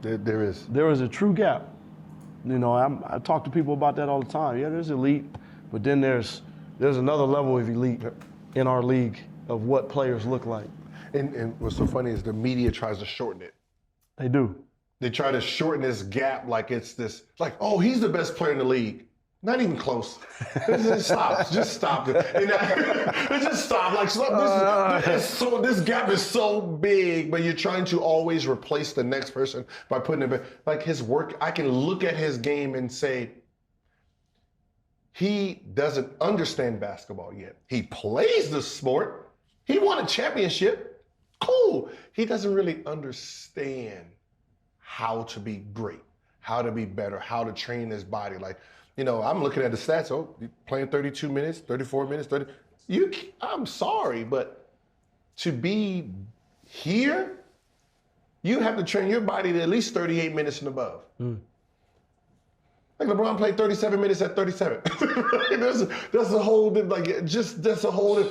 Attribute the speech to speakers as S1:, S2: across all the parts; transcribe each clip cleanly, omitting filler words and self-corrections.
S1: There is.
S2: There is a true gap. You know, I talk to people about that all the time. Yeah, there's elite, but then there's another level of elite in our league of what players look like.
S1: And what's so funny is the media tries to shorten it.
S2: They do.
S1: They try to shorten this gap like it's this, like, oh, he's the best player in the league. Not even close. Just stop. Just stop. And just stop. Like, this gap is so big, but you're trying to always replace the next person by putting it back. Like his work, I can look at his game and say, he doesn't understand basketball yet. He plays the sport. He won a championship. Cool. He doesn't really understand how to be great, how to be better, how to train his body. Like, you know, I'm looking at the stats. Oh, you're playing 32 minutes, 34 minutes, 30. I'm sorry, but to be here, you have to train your body to at least 38 minutes and above. Like LeBron played 37 minutes at 37. That's a whole, like, that's a whole,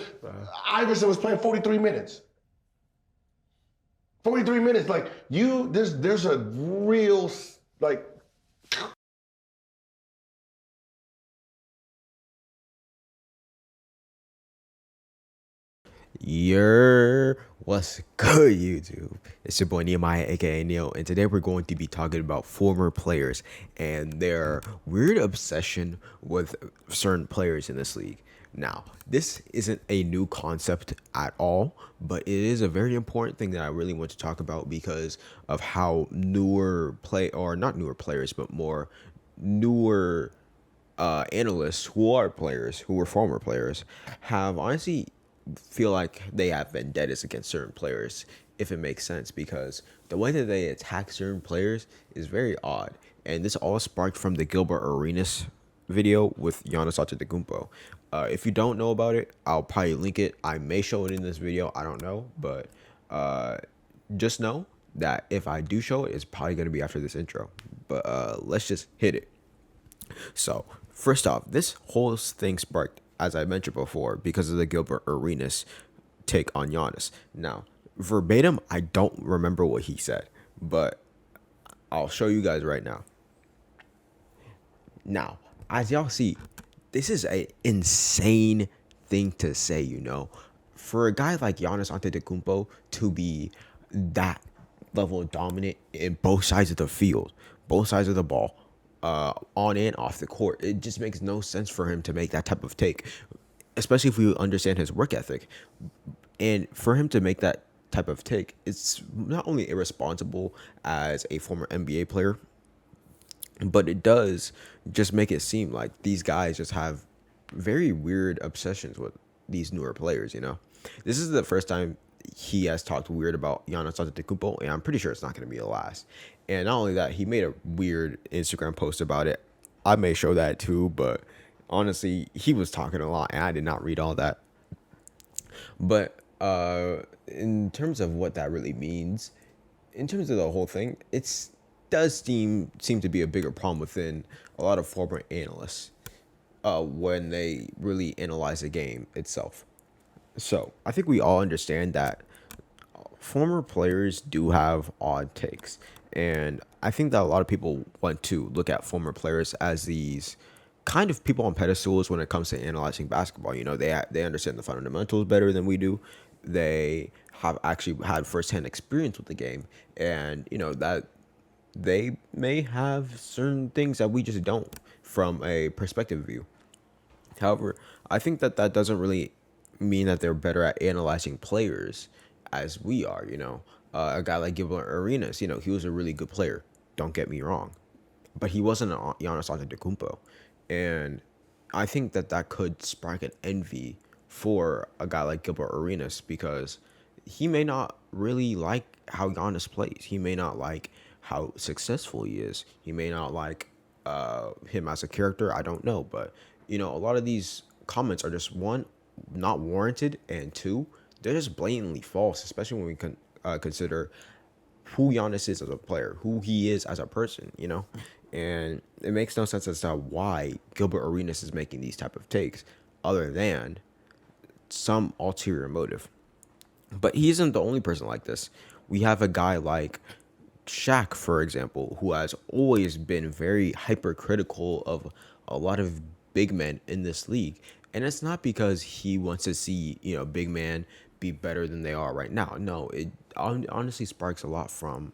S1: Iverson was playing 43 minutes. 43 minutes, like, there's a real, like,
S3: What's good, YouTube? It's your boy Nehemiah, aka Neil, and today we're going to be talking about former players and their weird obsession with certain players in this league. Now, this isn't a new concept at all, but it is a very important thing that I really want to talk about because of how not newer players, but more newer analysts who are players, who were former players, have honestly feel like they have vendettas against certain players, if it makes sense, because the way that they attack certain players is very odd. And this all sparked from the Gilbert Arenas video with Giannis Antetokounmpo. If you don't know about it, I'll probably link it. I may show it in this video. I don't know, but just know that if I do show it, it's probably going to be after this intro. But let's just hit it. So first off, this whole thing sparked, as I mentioned before, because of the Gilbert Arenas take on Giannis. Now, verbatim, I don't remember what he said, but I'll show you guys right now. Now, as y'all see, this is an insane thing to say, you know. For a guy like Giannis Antetokounmpo to be that level dominant in both sides of the field, both sides of the ball, on and off the court, it just makes no sense for him to make that type of take, especially if we understand his work ethic. And for him to make that type of take, it's not only irresponsible as a former NBA player, but it does just make it seem like these guys just have very weird obsessions with these newer players, you know. This is the first time he has talked weird about Giannis Antetokounmpo, and I'm pretty sure it's not going to be the last. And not only that, he made a weird Instagram post about it. I may show that too, but honestly, he was talking a lot, and I did not read all that. But in terms of what that really means, in terms of the whole thing, it does seem to be a bigger problem within a lot of former analysts when they really analyze the game itself. So I think we all understand that former players do have odd takes, and I think that a lot of people want to look at former players as these kind of people on pedestals when it comes to analyzing basketball. You know, they understand the fundamentals better than we do. They have actually had firsthand experience with the game, and you know that they may have certain things that we just don't from a perspective view. However, I think that doesn't really mean that they're better at analyzing players as we are. You know, a guy like Gilbert Arenas, you know, he was a really good player. Don't get me wrong, but he wasn't a Giannis Antetokounmpo, and I think that could spark an envy for a guy like Gilbert Arenas because he may not really like how Giannis plays. He may not like how successful he is. He may not like him as a character. I don't know, but you know, a lot of these comments are just, one, not warranted, and two, they're just blatantly false, especially when we consider who Giannis is as a player, who he is as a person, you know? And it makes no sense as to why Gilbert Arenas is making these type of takes other than some ulterior motive. But he isn't the only person like this. We have a guy like Shaq, for example, who has always been very hypercritical of a lot of big men in this league. And it's not because he wants to see, big men be better than they are right now. No, it honestly sparks a lot from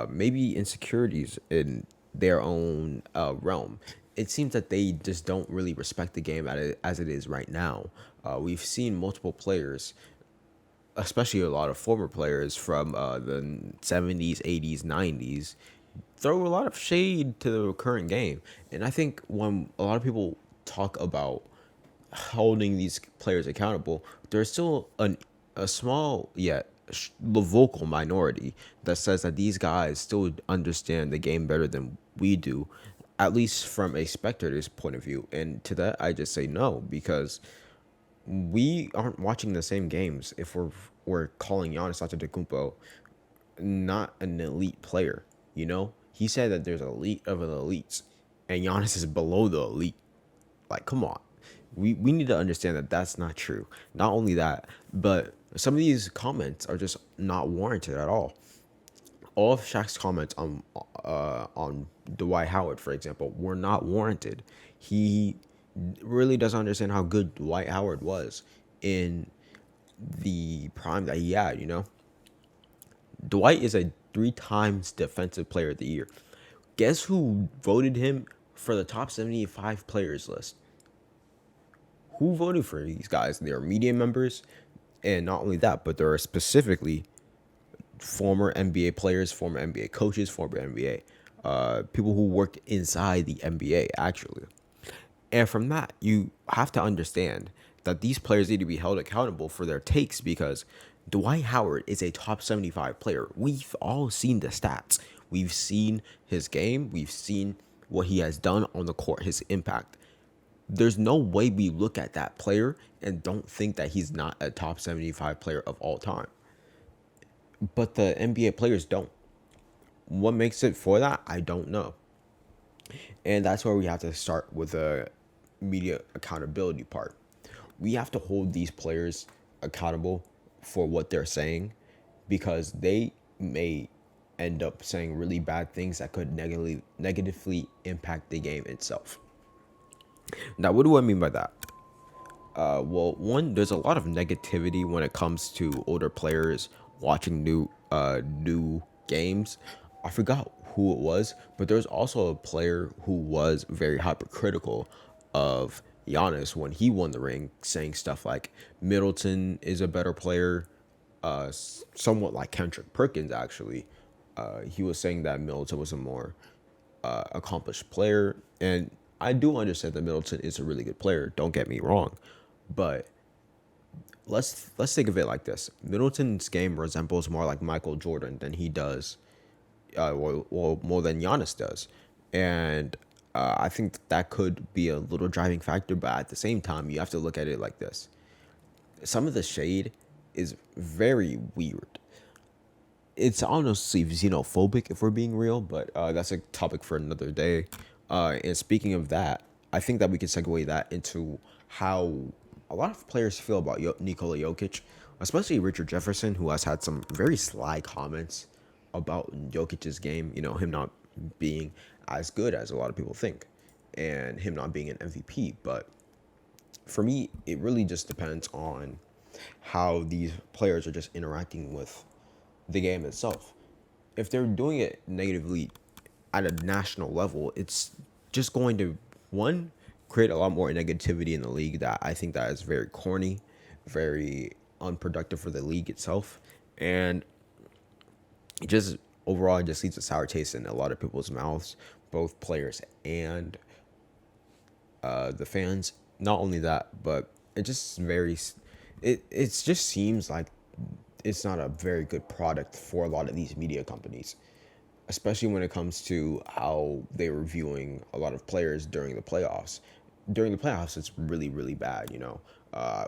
S3: maybe insecurities in their own realm. It seems that they just don't really respect the game as it is right now. We've seen multiple players, especially a lot of former players from the 70s, 80s, 90s, throw a lot of shade to the current game. And I think when a lot of people talk about holding these players accountable, there's still a small yet vocal minority that says that these guys still understand the game better than we do, at least from a spectator's point of view. And to that, I just say no, because we aren't watching the same games if we're calling Giannis Antetokounmpo not an elite player. He said that there's elite of the elites, and Giannis is below the elite. Like, come on. We need to understand that that's not true. Not only that, but some of these comments are just not warranted at all. All of Shaq's comments on Dwight Howard, for example, were not warranted. He really doesn't understand how good Dwight Howard was in the prime that he had. Dwight is a 3 times defensive player of the year. Guess who voted him for the top 75 players list? Who voted for these guys? They are media members, and not only that, but there are specifically former NBA players, former NBA coaches, former NBA people who worked inside the NBA, actually. And from that, you have to understand that these players need to be held accountable for their takes, because Dwight Howard is a top 75 player. We've all seen the stats. We've seen his game. We've seen what he has done on the court, his impact. There's no way we look at that player and don't think that he's not a top 75 player of all time. But the NBA players don't. What makes it for that? I don't know. And that's where we have to start with the media accountability part. We have to hold these players accountable for what they're saying, because they may end up saying really bad things that could negatively impact the game itself. Now, what do I mean by that? Well, one, there's a lot of negativity when it comes to older players watching new games. I forgot who it was, but there's also a player who was very hypercritical of Giannis when he won the ring, saying stuff like Middleton is a better player, somewhat like Kendrick Perkins, actually. He was saying that Middleton was a more accomplished player, and I do understand that Middleton is a really good player. Don't get me wrong, but let's think of it like this: Middleton's game resembles more like Michael Jordan than he does, well, more than Giannis does, and I think that could be a little driving factor. But at the same time, you have to look at it like this: some of the shade is very weird. It's honestly xenophobic, if we're being real, but that's a topic for another day. And speaking of that, I think that we can segue that into how a lot of players feel about Nikola Jokic, especially Richard Jefferson, who has had some very sly comments about Jokic's game, him not being as good as a lot of people think, and him not being an MVP. But for me, it really just depends on how these players are just interacting with the game itself. If they're doing it negatively at a national level, it's just going to, one, create a lot more negativity in the league that I think that is very corny, very unproductive for the league itself, and it just overall it just leaves a sour taste in a lot of people's mouths, both players and the fans. Not only that, but it just just seems like it's not a very good product for a lot of these media companies, especially when it comes to how they were viewing a lot of players during the playoffs. During the playoffs, it's really, really bad,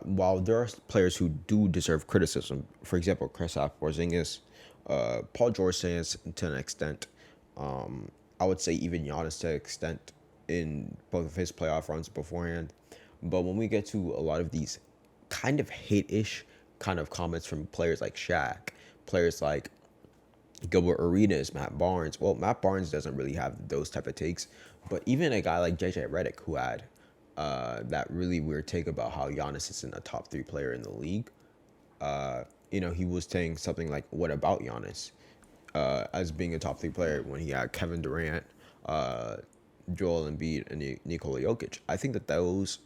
S3: While there are players who do deserve criticism, for example, Kristaps Porzingis, Paul George to an extent, I would say even Giannis to an extent in both of his playoff runs beforehand. But when we get to a lot of these kind of hate-ish kind of comments from players like Shaq, players like Gilbert Arenas, Matt Barnes. Well, Matt Barnes doesn't really have those type of takes, but even a guy like JJ Redick, who had that really weird take about how Giannis isn't a top 3 player in the league. He was saying something like, "What about Giannis?" As being a top 3 player when he had Kevin Durant, Joel Embiid, and Nikola Jokic. I think that those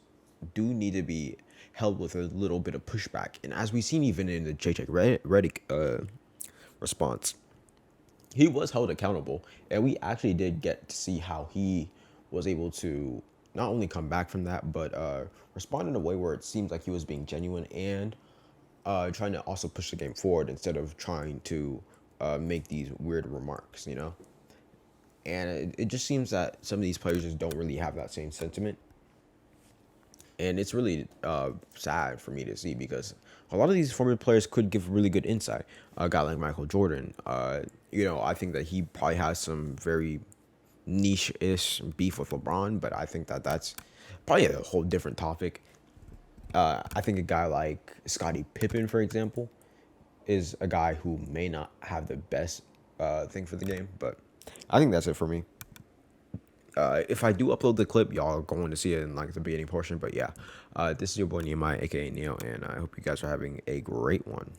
S3: do need to be held with a little bit of pushback, and as we've seen even in the JJ Redick response, he was held accountable, and we actually did get to see how he was able to not only come back from that, but respond in a way where it seems like he was being genuine and trying to also push the game forward instead of trying to make these weird remarks, And it just seems that some of these players just don't really have that same sentiment. And it's really sad for me to see because a lot of these former players could give really good insight. A guy like Michael Jordan, I think that he probably has some very niche-ish beef with LeBron, but I think that that's probably a whole different topic. I think a guy like Scottie Pippen, for example, is a guy who may not have the best thing for the game, but I think that's it for me. If I do upload the clip, y'all are going to see it in like the beginning portion. But yeah, this is your boy Nehemiah, aka Neo, and I hope you guys are having a great one.